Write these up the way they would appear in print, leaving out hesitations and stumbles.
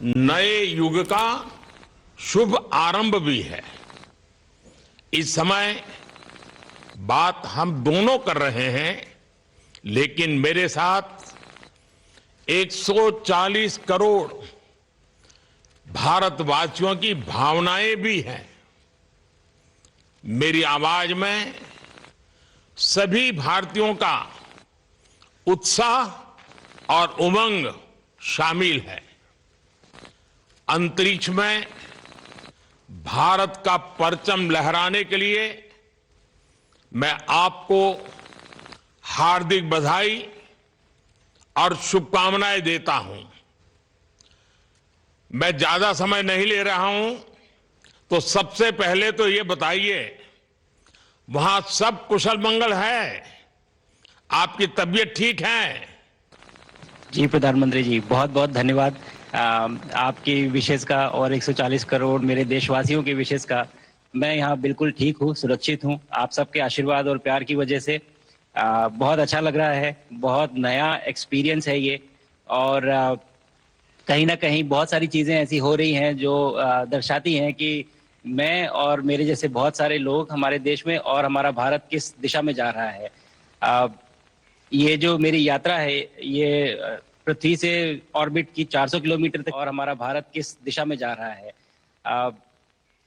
नए युग का शुभ आरंभ भी है। इस समय बात हम दोनों कर रहे हैं, लेकिन मेरे साथ 140 करोड़ भारतवासियों की भावनाएं भी हैं। मेरी आवाज में सभी भारतीयों का उत्साह और उमंग शामिल है। अंतरिक्ष में भारत का परचम लहराने के लिए मैं आपको हार्दिक बधाई और शुभकामनाएं देता हूं। मैं ज्यादा समय नहीं ले रहा हूं, तो सबसे पहले तो ये बताइए, वहां सब कुशल मंगल है? आपकी तबीयत ठीक है? जी प्रधानमंत्री जी, बहुत बहुत धन्यवाद आपकी विशेष का और 140 करोड़ मेरे देशवासियों की विशेष का। मैं यहाँ बिल्कुल ठीक हूँ, सुरक्षित हूँ। आप सबके आशीर्वाद और प्यार की वजह से बहुत अच्छा लग रहा है। बहुत नया एक्सपीरियंस है ये, और कहीं ना कहीं बहुत सारी चीज़ें ऐसी हो रही हैं जो दर्शाती हैं कि मैं और मेरे जैसे बहुत सारे लोग हमारे देश में और हमारा भारत किस दिशा में जा रहा है। ये जो मेरी यात्रा है, ये पृथ्वी से ऑर्बिट की 400 किलोमीटर तक, और हमारा भारत किस दिशा में जा रहा है।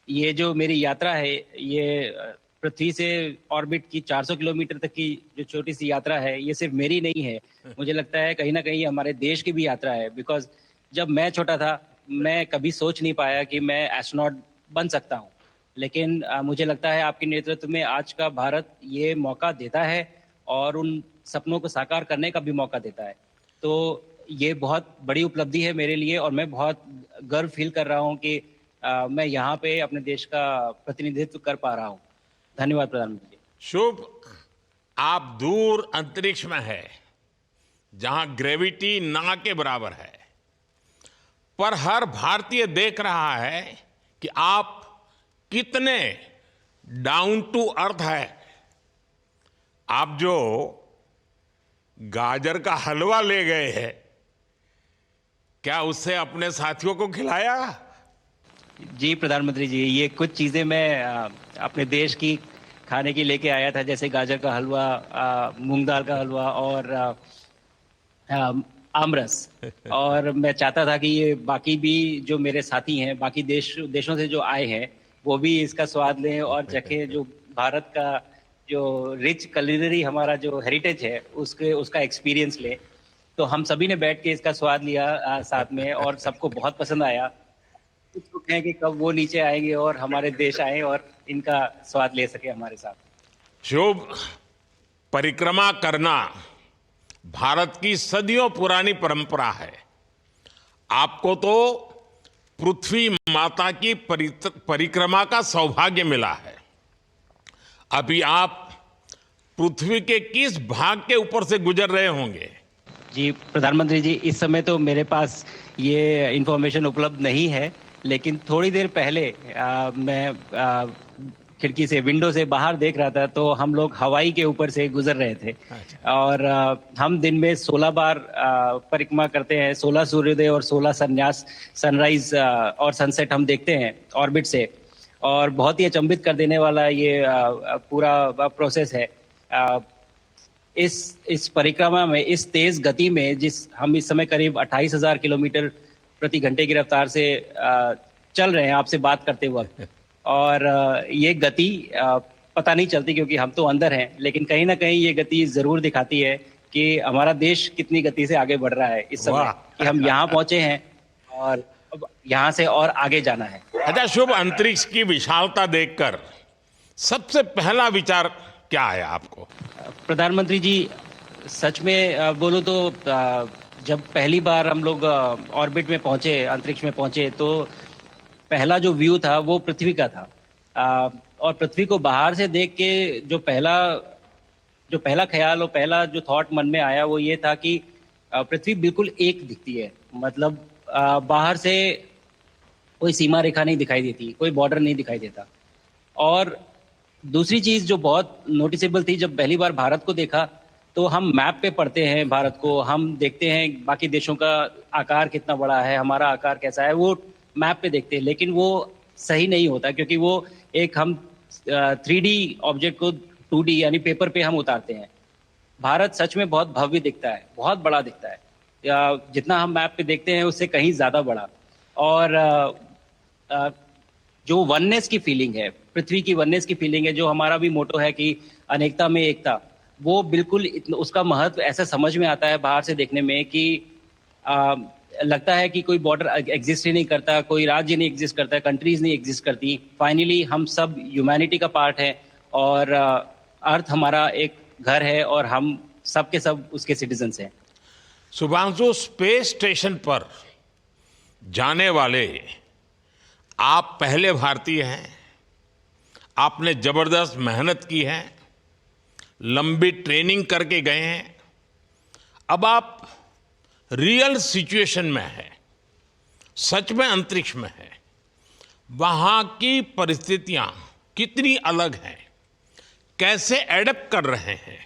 ये जो मेरी यात्रा है, ये पृथ्वी से ऑर्बिट की 400 किलोमीटर तक की जो छोटी सी यात्रा है, ये सिर्फ मेरी नहीं है। मुझे लगता है कहीं ना कहीं हमारे देश की भी यात्रा है। बिकॉज जब मैं छोटा था, मैं कभी सोच नहीं पाया कि मैं एस्ट्रोनॉट बन सकता हूँ। लेकिन मुझे लगता है आपके नेतृत्व में आज का भारत ये मौका देता है और उन सपनों को साकार करने का भी मौका देता है। तो ये बहुत बड़ी उपलब्धि है मेरे लिए, और मैं बहुत गर्व फील कर रहा हूँ कि मैं यहाँ पे अपने देश का प्रतिनिधित्व कर पा रहा हूँ। धन्यवाद प्रधानमंत्री जी। शुभ। आप दूर अंतरिक्ष में है, जहां ग्रेविटी ना के बराबर है, पर हर भारतीय देख रहा है कि आप कितने डाउन टू अर्थ है। आप जो गाजर का हलवा ले गए हैं, क्या उससे अपने साथियों को खिलाया? जी प्रधानमंत्री जी, ये कुछ चीज़ें मैं अपने देश की खाने की लेके आया था, जैसे गाजर का हलवा, मूंग दाल का हलवा और आमरस। और मैं चाहता था कि ये बाकी भी जो मेरे साथी हैं, बाकी देशों से जो आए हैं, वो भी इसका स्वाद लें और चखें। जो भारत का जो रिच कलिनरी हमारा जो हेरिटेज है, उसका एक्सपीरियंस लें। तो हम सभी ने बैठ के इसका स्वाद लिया साथ में, और सबको बहुत पसंद आया। कुछ लोग हैं कि कब वो नीचे आएंगे और हमारे देश आए और इनका स्वाद ले सके हमारे साथ। शुभ। परिक्रमा करना भारत की सदियों पुरानी परंपरा है। आपको तो पृथ्वी माता की परिक्रमा का सौभाग्य मिला है। अभी आप पृथ्वी के किस भाग के ऊपर से गुजर रहे होंगे? जी प्रधानमंत्री जी, इस समय तो मेरे पास ये इंफॉर्मेशन उपलब्ध नहीं है, लेकिन थोड़ी देर पहले मैं खिड़की से, विंडो से बाहर देख रहा था, तो हम लोग हवाई के ऊपर से गुजर रहे थे। और हम दिन में 16 बार परिक्रमा करते हैं। 16 सूर्योदय और 16 संन्यास, सनराइज और सनसेट हम देखते हैं ऑर्बिट से। और बहुत ही अचंभित कर देने वाला ये पूरा प्रोसेस है। इस परिक्रमा में, इस तेज गति में, जिस हम इस समय करीब 28,000 किलोमीटर प्रति घंटे की रफ्तार से चल रहे हैं आपसे बात करते वक्त, और ये गति पता नहीं चलती क्योंकि हम तो अंदर हैं, लेकिन कहीं ना कहीं ये गति जरूर दिखाती है कि हमारा देश कितनी गति से आगे बढ़ रहा है इस समय, कि हम यहाँ पहुंचे हैं और अब यहाँ से और आगे जाना है। अच्छा शुभ, अंतरिक्ष की विशालता देखकर सबसे पहला विचार क्या आया आपको? प्रधानमंत्री जी, सच में बोलो तो जब पहली बार हम लोग ऑर्बिट में पहुंचे, अंतरिक्ष में पहुंचे, तो पहला जो व्यू था वो पृथ्वी का था। और पृथ्वी को बाहर से देख के जो पहला ख्याल और पहला जो थॉट मन में आया वो ये था कि पृथ्वी बिल्कुल एक दिखती है। मतलब बाहर से कोई सीमा रेखा नहीं दिखाई देती, कोई बॉर्डर नहीं दिखाई देता। और दूसरी चीज जो बहुत नोटिसेबल थी, जब पहली बार भारत को देखा तो हम मैप पे पढ़ते हैं भारत को, हम देखते हैं बाकी देशों का आकार कितना बड़ा है, हमारा आकार कैसा है, वो मैप पे देखते हैं, लेकिन वो सही नहीं होता क्योंकि वो एक हम 3D ऑब्जेक्ट को 2D यानी पेपर पे हम उतारते हैं। भारत सच में बहुत भव्य दिखता है, बहुत बड़ा दिखता है, या जितना हम मैप पे देखते हैं उससे कहीं ज्यादा बड़ा। और जो वननेस की फीलिंग है, पृथ्वी की वननेस की फीलिंग है, जो हमारा भी मोटो है कि अनेकता में एकता, वो बिल्कुल उसका महत्व ऐसा समझ में आता है बाहर से देखने में कि आ, लगता है कि कोई बॉर्डर एग्जिस्ट ही नहीं करता, कोई राज्य नहीं एग्जिस्ट करता, कंट्रीज नहीं एग्जिस्ट करती। फाइनली हम सब ह्यूमैनिटी का पार्ट है और अर्थ हमारा एक घर है और हम सब के सब उसके सिटीजन्स हैं। शुभांशु, स्पेस स्टेशन पर जाने वाले आप पहले भारतीय हैं। आपने जबरदस्त मेहनत की है, लंबी ट्रेनिंग करके गए हैं। अब आप रियल सिचुएशन में हैं, सच में अंतरिक्ष में हैं। वहां की परिस्थितियां कितनी अलग हैं, कैसे एडप्ट कर रहे हैं?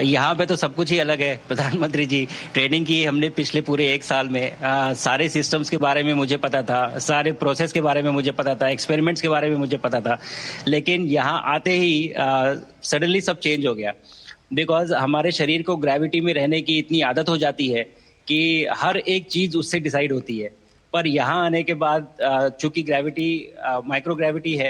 यहाँ पे तो सब कुछ ही अलग है प्रधानमंत्री जी। ट्रेनिंग की हमने पिछले पूरे 1 साल में, सारे सिस्टम्स के बारे में मुझे पता था, सारे प्रोसेस के बारे में मुझे पता था, एक्सपेरिमेंट्स के बारे में मुझे पता था, लेकिन यहाँ आते ही सडनली सब चेंज हो गया। बिकॉज हमारे शरीर को ग्रेविटी में रहने की इतनी आदत हो जाती है कि हर एक चीज उससे डिसाइड होती है। पर यहाँ आने के बाद चूंकि ग्रेविटी माइक्रो ग्रेविटी है,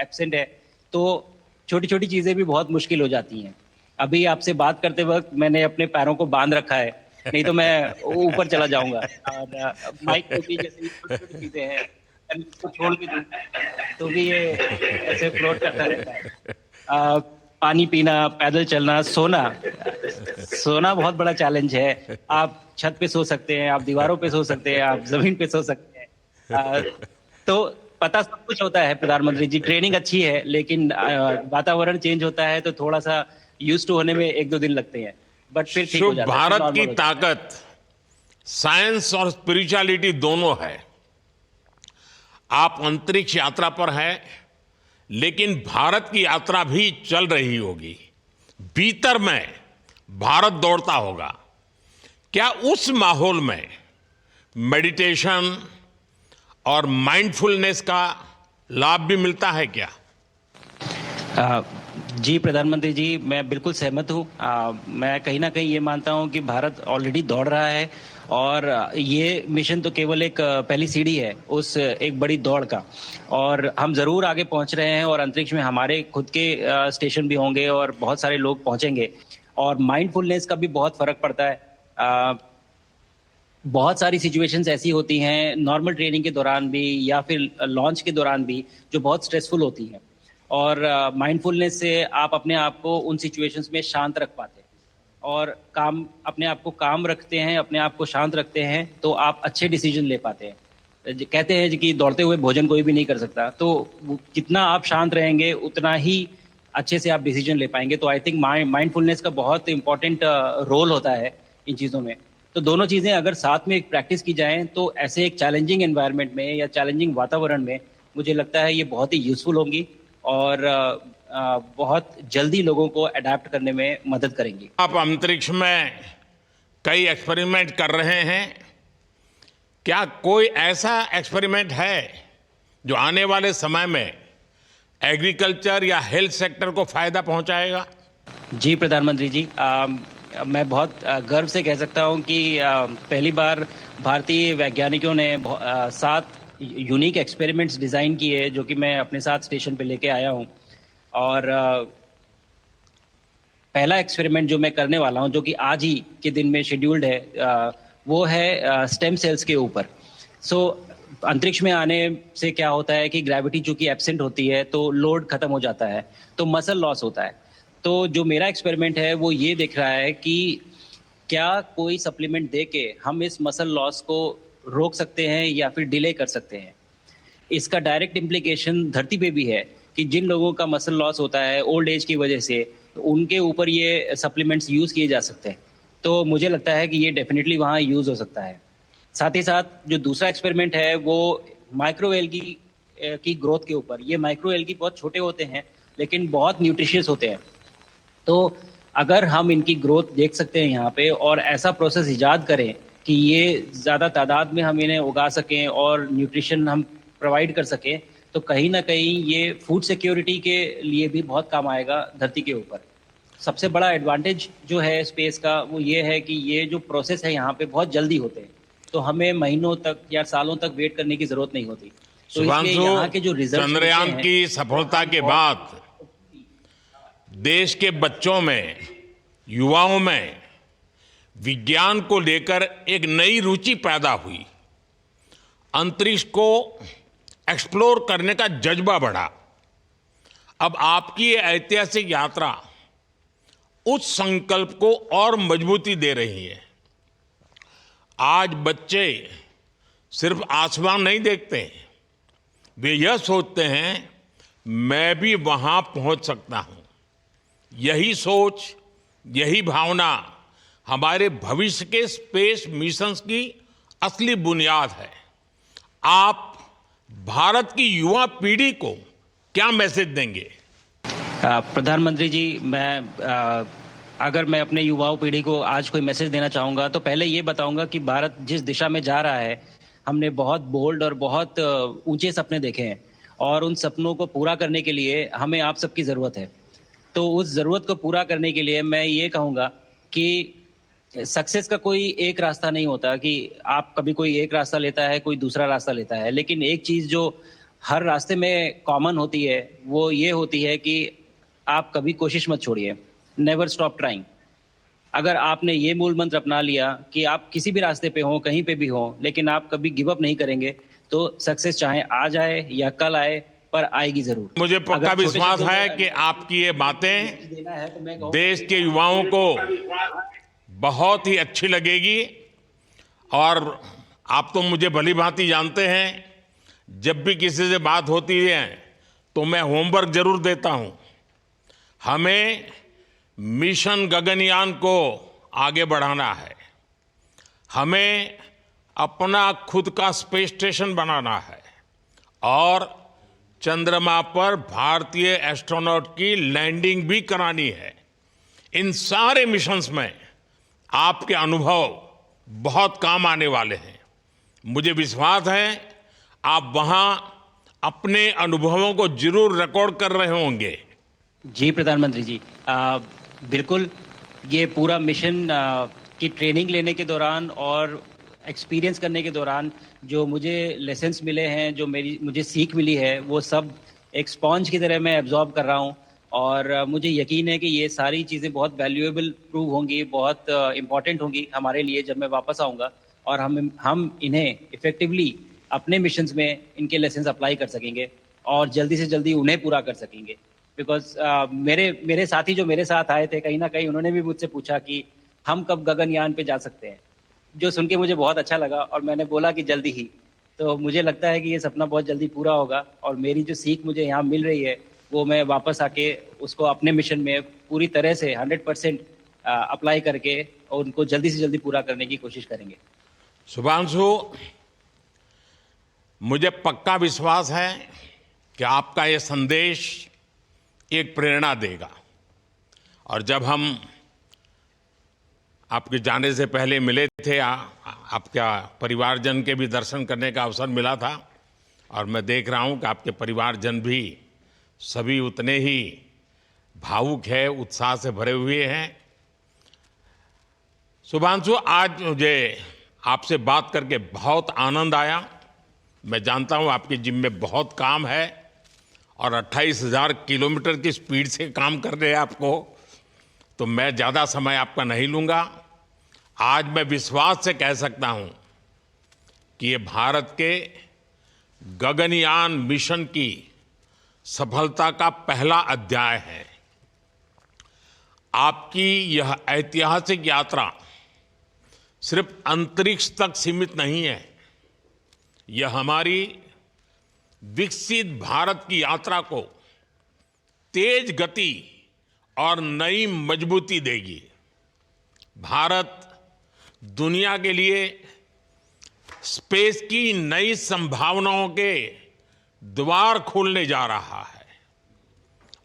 एब्सेंट है, तो छोटी छोटी चीजें भी बहुत मुश्किल हो जाती हैं। अभी आपसे बात करते वक्त मैंने अपने पैरों को बांध रखा है, नहीं तो मैं ऊपर चला जाऊंगा। और माइक को भी जैसे छोटी चीजें हैं, इसको छोड़ भी दूं तो भी ये ऐसे फ्लोट करता रहता है। पानी पीना, पैदल चलना, सोना बहुत बड़ा चैलेंज है। आप छत पे सो सकते हैं, आप दीवारों पे सो सकते हैं, आप जमीन पे सो सकते हैं। तो पता सब कुछ होता है प्रधानमंत्री जी, ट्रेनिंग अच्छी है, लेकिन वातावरण चेंज होता है तो थोड़ा सा यूज टू होने में 1-2 दिन लगते हैं, बट फिर ठीक हो शुभ, जाता है। भारत की ताकत साइंस और स्पिरिचुअलिटी दोनों है। आप अंतरिक्ष यात्रा पर हैं, लेकिन भारत की यात्रा भी चल रही होगी। भीतर में भारत दौड़ता होगा। क्या उस माहौल में मेडिटेशन और माइंडफुलनेस का लाभ भी मिलता है क्या? जी प्रधानमंत्री जी, मैं बिल्कुल सहमत हूँ। मैं कहीं ना कहीं ये मानता हूँ कि भारत ऑलरेडी दौड़ रहा है और ये मिशन तो केवल एक पहली सीढ़ी है उस एक बड़ी दौड़ का, और हम जरूर आगे पहुंच रहे हैं और अंतरिक्ष में हमारे खुद के स्टेशन भी होंगे और बहुत सारे लोग पहुंचेंगे। और माइंडफुलनेस का भी बहुत फर्क पड़ता है। बहुत सारी सिचुएशंस ऐसी होती हैं नॉर्मल ट्रेनिंग के दौरान भी या फिर लॉन्च के दौरान भी, जो बहुत स्ट्रेसफुल होती हैं, और माइंडफुलनेस से आप अपने आप को उन सिचुएशंस में शांत रख पाते हैं और अपने आप को काम रखते हैं, अपने आप को शांत रखते हैं, तो आप अच्छे डिसीजन ले पाते हैं। कहते हैं कि दौड़ते हुए भोजन कोई भी नहीं कर सकता, तो जितना आप शांत रहेंगे उतना ही अच्छे से आप डिसीजन ले पाएंगे। तो आई थिंक माइंडफुलनेस का बहुत इंपॉर्टेंट रोल होता है इन चीज़ों में। तो दोनों चीज़ें अगर साथ में एक प्रैक्टिस की जाएं तो ऐसे एक चैलेंजिंग एनवायरनमेंट में या चैलेंजिंग वातावरण में मुझे लगता है ये बहुत ही यूजफुल होंगी और बहुत जल्दी लोगों को अडेप्ट करने में मदद करेंगी। आप अंतरिक्ष में कई एक्सपेरिमेंट कर रहे हैं। क्या कोई ऐसा एक्सपेरिमेंट है जो आने वाले समय में एग्रीकल्चर या हेल्थ सेक्टर को फायदा पहुंचाएगा? जी प्रधानमंत्री जी, मैं बहुत गर्व से कह सकता हूं कि पहली बार भारतीय वैज्ञानिकों ने 7 यूनिक एक्सपेरिमेंट्स डिज़ाइन किए जो कि मैं अपने साथ स्टेशन पे लेके आया हूं। और पहला एक्सपेरिमेंट जो मैं करने वाला हूं, जो कि आज ही के दिन में शेड्यूल्ड है, वो है स्टेम सेल्स के ऊपर। सो अंतरिक्ष में आने से क्या होता है कि ग्रेविटी चूंकि एब्सेंट होती है तो लोड खत्म हो जाता है, तो मसल लॉस होता है। तो जो मेरा एक्सपेरिमेंट है वो ये देख रहा है कि क्या कोई सप्लीमेंट दे के हम इस मसल लॉस को रोक सकते हैं या फिर डिले कर सकते हैं। इसका डायरेक्ट इम्प्लीकेशन धरती पे भी है कि जिन लोगों का मसल लॉस होता है ओल्ड एज की वजह से, तो उनके ऊपर ये सप्लीमेंट्स यूज़ किए जा सकते हैं। तो मुझे लगता है कि ये डेफिनेटली वहाँ यूज़ हो सकता है। साथ ही साथ जो दूसरा एक्सपेरिमेंट है वो माइक्रो एल्गी की ग्रोथ के ऊपर। ये माइक्रो एल्गी बहुत छोटे होते हैं लेकिन बहुत न्यूट्रिशियस होते हैं। तो अगर हम इनकी ग्रोथ देख सकते हैं यहाँ पे और ऐसा प्रोसेस इजाद करें कि ये ज़्यादा तादाद में हम इन्हें उगा सकें और न्यूट्रिशन हम प्रोवाइड कर सकें, तो कहीं ना कहीं ये फूड सिक्योरिटी के लिए भी बहुत काम आएगा धरती के ऊपर। सबसे बड़ा एडवांटेज जो है स्पेस का वो ये है कि ये जो प्रोसेस है यहाँ पे बहुत जल्दी होते हैं, तो हमें महीनों तक या सालों तक वेट करने की ज़रूरत नहीं होती। तो इसलिए यहाँ के जो शुभांशु, रिजल्ट चंद्रयान की सफलता के बाद देश के बच्चों में, युवाओं में विज्ञान को लेकर एक नई रुचि पैदा हुई। अंतरिक्ष को एक्सप्लोर करने का जज्बा बढ़ा। अब आपकी ये ऐतिहासिक यात्रा उस संकल्प को और मजबूती दे रही है। आज बच्चे सिर्फ आसमान नहीं देखते, वे यह सोचते हैं मैं भी वहां पहुंच सकता हूं। यही सोच, यही भावना हमारे भविष्य के स्पेस मिशंस की असली बुनियाद है। आप भारत की युवा पीढ़ी को क्या मैसेज देंगे? प्रधानमंत्री जी, अगर मैं अपने युवाओं पीढ़ी को आज कोई मैसेज देना चाहूँगा तो पहले ये बताऊँगा कि भारत जिस दिशा में जा रहा है, हमने बहुत बोल्ड और बहुत ऊंचे सपने देखे हैं और उन सपनों को पूरा करने के लिए हमें आप सबकी ज़रूरत है। तो उस ज़रूरत को पूरा करने के लिए मैं ये कहूँगा कि सक्सेस का कोई एक रास्ता नहीं होता कि आप कभी कोई एक रास्ता लेता है, कोई दूसरा रास्ता लेता है, लेकिन एक चीज़ जो हर रास्ते में कॉमन होती है वो ये होती है कि आप कभी कोशिश मत छोड़िए, नेवर स्टॉप ट्राइंग। अगर आपने ये मूल मंत्र अपना लिया कि आप किसी भी रास्ते पे हो, कहीं पे भी हो, लेकिन आप कभी गिव अप नहीं करेंगे, तो सक्सेस चाहे आज आए या कल आए, पर आएगी जरूर। मुझे पक्का विश्वास है कि आपकी ये बातें देश के युवाओं को बहुत ही अच्छी लगेगी। और आप तो मुझे भली भांति जानते हैं, जब भी किसी से बात होती है तो मैं होमवर्क जरूर देता हूं। हमें मिशन गगनयान को आगे बढ़ाना है, हमें अपना खुद का स्पेस स्टेशन बनाना है और चंद्रमा पर भारतीय एस्ट्रोनॉट की लैंडिंग भी करानी है। इन सारे मिशंस में आपके अनुभव बहुत काम आने वाले हैं। मुझे विश्वास है आप वहां अपने अनुभवों को जरूर रिकॉर्ड कर रहे होंगे। जी प्रधानमंत्री जी, बिल्कुल। ये पूरा मिशन की ट्रेनिंग लेने के दौरान और एक्सपीरियंस करने के दौरान जो मुझे लेसन्स मिले हैं, जो मुझे सीख मिली है, वो सब एक स्पॉन्ज की तरह मैं एब्जॉर्ब कर रहा हूँ और मुझे यकीन है कि ये सारी चीज़ें बहुत वैल्यूएबल प्रूव होंगी, बहुत इम्पॉर्टेंट होंगी हमारे लिए जब मैं वापस आऊँगा और हम इन्हें इफ़ेक्टिवली अपने मिशंस में इनके लेसन्स अप्लाई कर सकेंगे और जल्दी से जल्दी उन्हें पूरा कर सकेंगे। बिकॉज मेरे साथी जो मेरे साथ आए थे, कहीं ना कहीं उन्होंने भी मुझसे पूछा कि हम कब गगनयान पे जा सकते हैं, जो सुन के मुझे बहुत अच्छा लगा और मैंने बोला कि जल्दी ही। तो मुझे लगता है कि ये सपना बहुत जल्दी पूरा होगा और मेरी जो सीख मुझे यहाँ मिल रही है वो मैं वापस आके उसको अपने मिशन में पूरी तरह से 100% अप्लाई करके और उनको जल्दी से जल्दी पूरा करने की कोशिश करेंगे। शुभांशु, मुझे पक्का विश्वास है कि आपका ये संदेश एक प्रेरणा देगा। और जब हम आपके जाने से पहले मिले थे, आपका परिवारजन के भी दर्शन करने का अवसर मिला था और मैं देख रहा हूं कि आपके परिवारजन भी सभी उतने ही भावुक है, उत्साह से भरे हुए हैं। शुभांशु, आज मुझे आपसे बात करके बहुत आनंद आया। मैं जानता हूं आपके जिम में बहुत काम है और 28,000 किलोमीटर की स्पीड से काम कर रहे हैं आपको, तो मैं ज़्यादा समय आपका नहीं लूँगा। आज मैं विश्वास से कह सकता हूँ कि ये भारत के गगनयान मिशन की सफलता का पहला अध्याय है। आपकी यह ऐतिहासिक यात्रा सिर्फ अंतरिक्ष तक सीमित नहीं है, यह हमारी विकसित भारत की यात्रा को तेज गति और नई मजबूती देगी। भारत दुनिया के लिए स्पेस की नई संभावनाओं के द्वार खोलने जा रहा है।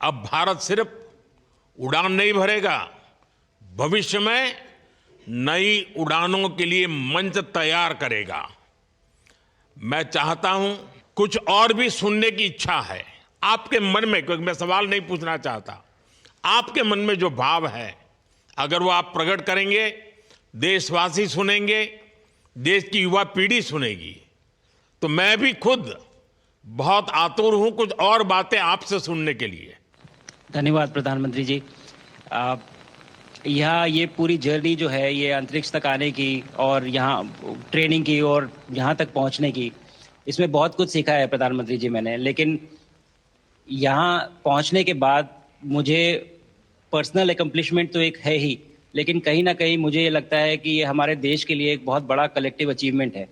अब भारत सिर्फ उड़ान नहीं भरेगा, भविष्य में नई उड़ानों के लिए मंच तैयार करेगा। मैं चाहता हूं, कुछ और भी सुनने की इच्छा है आपके मन में, क्योंकि मैं सवाल नहीं पूछना चाहता, आपके मन में जो भाव है अगर वो आप प्रकट करेंगे, देशवासी सुनेंगे, देश की युवा पीढ़ी सुनेगी, तो मैं भी खुद बहुत आतुर हूं कुछ और बातें आपसे सुनने के लिए। धन्यवाद प्रधानमंत्री जी। आप यहाँ ये पूरी जर्नी जो है ये अंतरिक्ष तक आने की और यहाँ ट्रेनिंग की और यहाँ तक पहुँचने की, इसमें बहुत कुछ सीखा है प्रधानमंत्री जी मैंने। लेकिन यहाँ पहुँचने के बाद मुझे पर्सनल एकम्प्लिशमेंट तो एक है ही, लेकिन कहीं ना कहीं मुझे ये लगता है कि ये हमारे देश के लिए एक बहुत बड़ा कलेक्टिव अचीवमेंट है।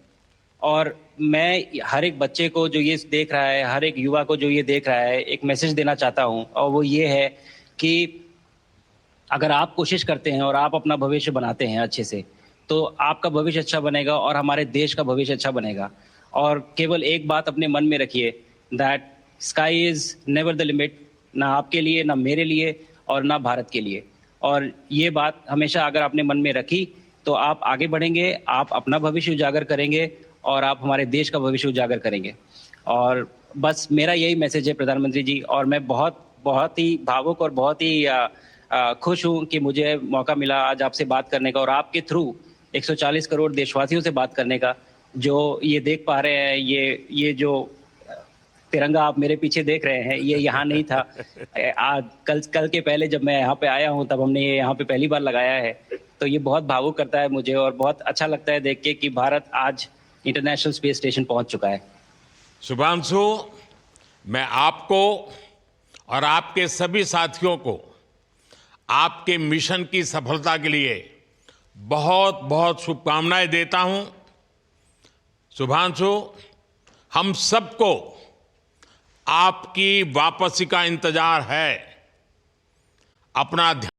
और मैं हर एक बच्चे को जो ये देख रहा है, हर एक युवा को जो ये देख रहा है, एक मैसेज देना चाहता हूँ, और वो ये है कि अगर आप कोशिश करते हैं और आप अपना भविष्य बनाते हैं अच्छे से, तो आपका भविष्य अच्छा बनेगा और हमारे देश का भविष्य अच्छा बनेगा। और केवल एक बात अपने मन में रखिए, that sky is never the limit, ना आपके लिए, ना मेरे लिए और ना भारत के लिए। और ये बात हमेशा अगर आपने मन में रखी तो आप आगे बढ़ेंगे, आप अपना भविष्य उजागर करेंगे और आप हमारे देश का भविष्य उजागर करेंगे। और बस मेरा यही मैसेज है प्रधानमंत्री जी। और मैं बहुत बहुत ही भावुक और बहुत ही खुश हूं कि मुझे मौका मिला आज आपसे बात करने का और आपके थ्रू 140 करोड़ देशवासियों से बात करने का। जो ये देख पा रहे हैं, ये जो तिरंगा आप मेरे पीछे देख रहे हैं, ये यहाँ नहीं था। आज कल के पहले जब मैं यहाँ पे आया हूँ तब हमने ये यहाँ पे पहली बार लगाया है। तो ये बहुत भावुक करता है मुझे और बहुत अच्छा लगता है देख के कि भारत आज इंटरनेशनल स्पेस स्टेशन पहुंच चुका है। शुभांशु, मैं आपको और आपके सभी साथियों को आपके मिशन की सफलता के लिए बहुत बहुत शुभकामनाएं देता हूं। शुभांशु, हम सबको आपकी वापसी का इंतजार है। अपना ध्यान